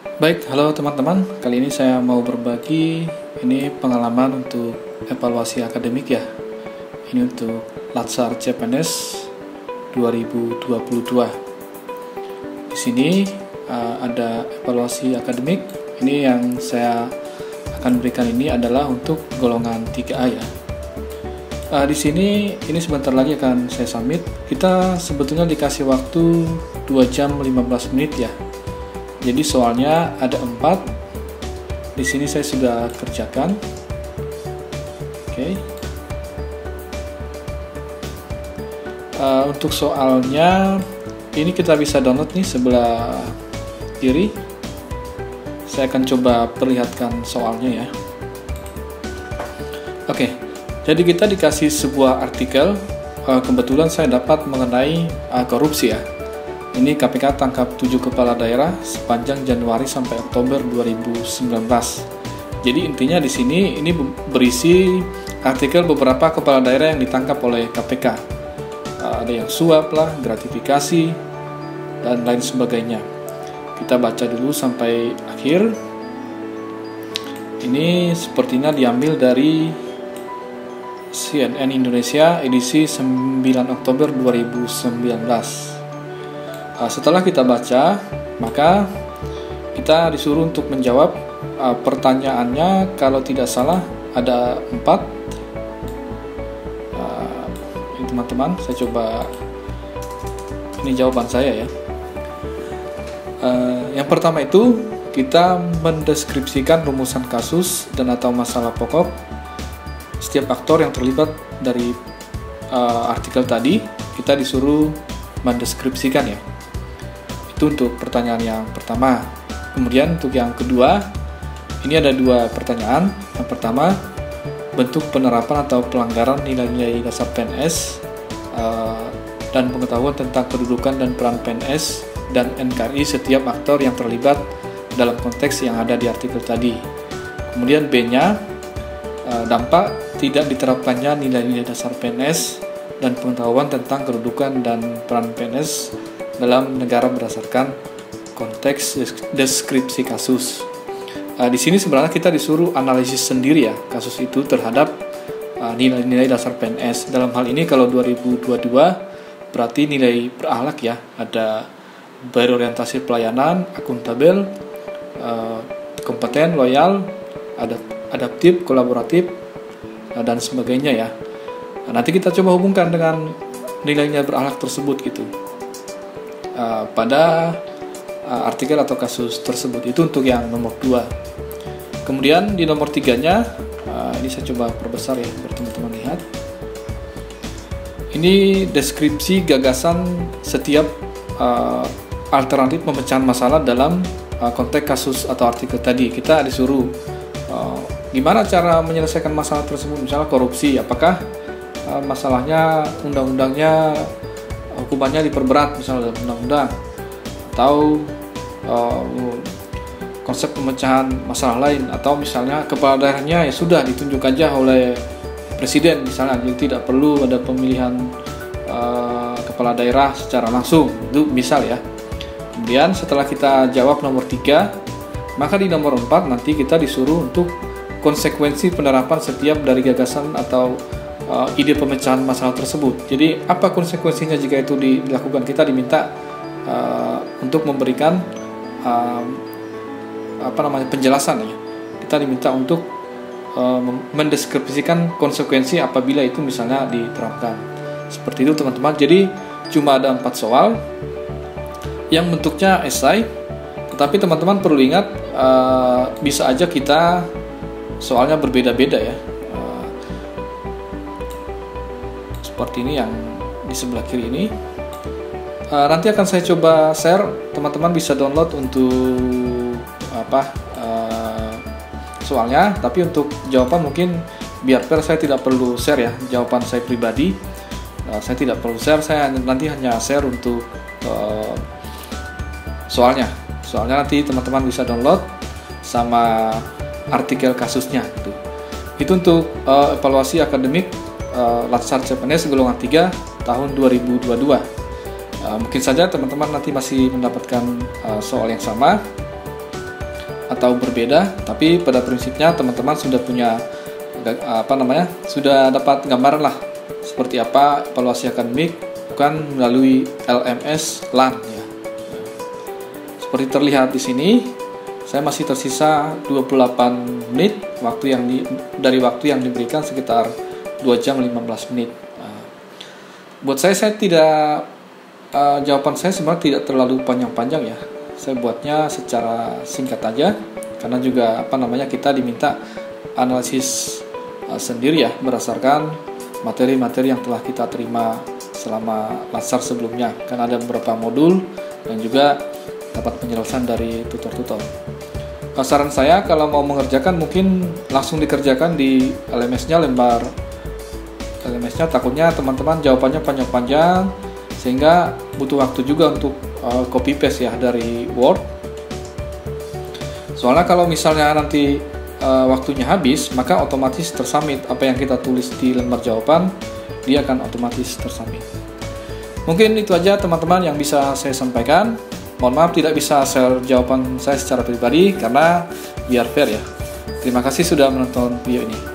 Baik, halo teman-teman. Kali ini saya mau berbagi pengalaman untuk evaluasi akademik ya. Ini untuk Latsar CPNS 2022. Di sini ada evaluasi akademik. Ini yang saya akan berikan ini adalah untuk golongan 3A ya. Di sini ini sebentar lagi akan saya submit. Kita sebetulnya dikasih waktu 2 jam 15 menit ya. Jadi soalnya ada 4. Di sini saya sudah kerjakan. Oke. Untuk soalnya ini kita bisa download nih sebelah kiri. Saya akan coba perlihatkan soalnya ya. Oke. Jadi kita dikasih sebuah artikel. Kebetulan saya dapat mengenai korupsi ya. Ini KPK tangkap 7 kepala daerah sepanjang Januari sampai Oktober 2019. Jadi intinya di sini ini berisi artikel beberapa kepala daerah yang ditangkap oleh KPK. Ada yang suap lah, gratifikasi, dan lain sebagainya. Kita baca dulu sampai akhir. Ini sepertinya diambil dari CNN Indonesia edisi 9 Oktober 2019. Setelah kita baca, maka kita disuruh untuk menjawab pertanyaannya. Kalau tidak salah ada 4. Ini teman-teman, saya coba, ini jawaban saya ya. Yang pertama itu kita mendeskripsikan rumusan kasus dan atau masalah pokok setiap aktor yang terlibat dari artikel tadi. Kita disuruh mendeskripsikan ya. Itu untuk pertanyaan yang pertama. Kemudian untuk yang kedua, ini ada 2 pertanyaan. Yang pertama, bentuk penerapan atau pelanggaran nilai-nilai dasar PNS dan pengetahuan tentang kedudukan dan peran PNS dan NKRI setiap aktor yang terlibat dalam konteks yang ada di artikel tadi. Kemudian B-nya, dampak tidak diterapkannya nilai-nilai dasar PNS dan pengetahuan tentang kedudukan dan peran PNS dalam negara berdasarkan konteks deskripsi kasus. Di sini sebenarnya kita disuruh analisis sendiri ya kasus itu terhadap nilai-nilai dasar PNS. Dalam hal ini kalau 2022 berarti nilai berakhlak ya, ada berorientasi pelayanan, akuntabel, kompeten, loyal, adaptif, kolaboratif, dan sebagainya ya. Nanti kita coba hubungkan dengan nilai-nilai berakhlak tersebut gitu. Pada artikel atau kasus tersebut. Itu untuk yang nomor 2. Kemudian di nomor 3-nya, ini saya coba perbesar ya biar teman-teman lihat. Ini deskripsi gagasan setiap alternatif pemecahan masalah dalam konteks kasus atau artikel tadi. Kita disuruh gimana cara menyelesaikan masalah tersebut, misalnya korupsi, apakah masalahnya undang-undangnya hukumannya diperberat misalnya dalam undang-undang, atau konsep pemecahan masalah lain, atau misalnya kepala daerahnya ya sudah ditunjuk aja oleh presiden misalnya, jadi tidak perlu ada pemilihan kepala daerah secara langsung. Itu misal ya. Kemudian setelah kita jawab nomor 3, maka di nomor 4 nanti kita disuruh untuk konsekuensi penerapan setiap dari gagasan atau ide pemecahan masalah tersebut. Jadi apa konsekuensinya jika itu dilakukan? Kita diminta untuk memberikan penjelasan ya. Kita diminta untuk mendeskripsikan konsekuensi apabila itu misalnya diterapkan. Seperti itu teman-teman. Jadi cuma ada 4 soal yang bentuknya esai. Tetapi teman-teman perlu ingat bisa aja kita soalnya berbeda-beda ya. Seperti ini yang di sebelah kiri ini. Nanti akan saya coba share, teman-teman bisa download untuk soalnya. Tapi untuk jawaban mungkin biar fair saya tidak perlu share ya jawaban saya pribadi. Saya tidak perlu share, saya nanti hanya share untuk soalnya. Soalnya nanti teman-teman bisa download sama artikel kasusnya gitu. Itu untuk evaluasi akademik Latsar CPNS golongan 3 tahun 2022. Mungkin saja teman-teman nanti masih mendapatkan soal yang sama. atau berbeda, tapi pada prinsipnya teman-teman sudah punya sudah dapat gambaran lah seperti apa evaluasi akademik bukan melalui LMS LAN ya. Seperti terlihat di sini, saya masih tersisa 28 menit dari waktu yang diberikan sekitar 2 jam 15 menit. Buat saya tidak jawaban saya sebenarnya tidak terlalu panjang-panjang ya. Saya buatnya secara singkat aja karena juga kita diminta analisis sendiri ya berdasarkan materi-materi yang telah kita terima selama Latsar sebelumnya. Kan ada beberapa modul dan juga dapat penjelasan dari tutor-tutor. Saran saya kalau mau mengerjakan mungkin langsung dikerjakan di LMS-nya, lembar LMS-nya, takutnya teman-teman jawabannya panjang-panjang sehingga butuh waktu juga untuk copy paste ya dari Word. Soalnya kalau misalnya nanti waktunya habis, maka otomatis tersubmit apa yang kita tulis di lembar jawaban, dia akan otomatis tersubmit. Mungkin itu aja teman-teman yang bisa saya sampaikan. Mohon maaf tidak bisa share jawaban saya secara pribadi karena biar fair ya. Terima kasih sudah menonton video ini.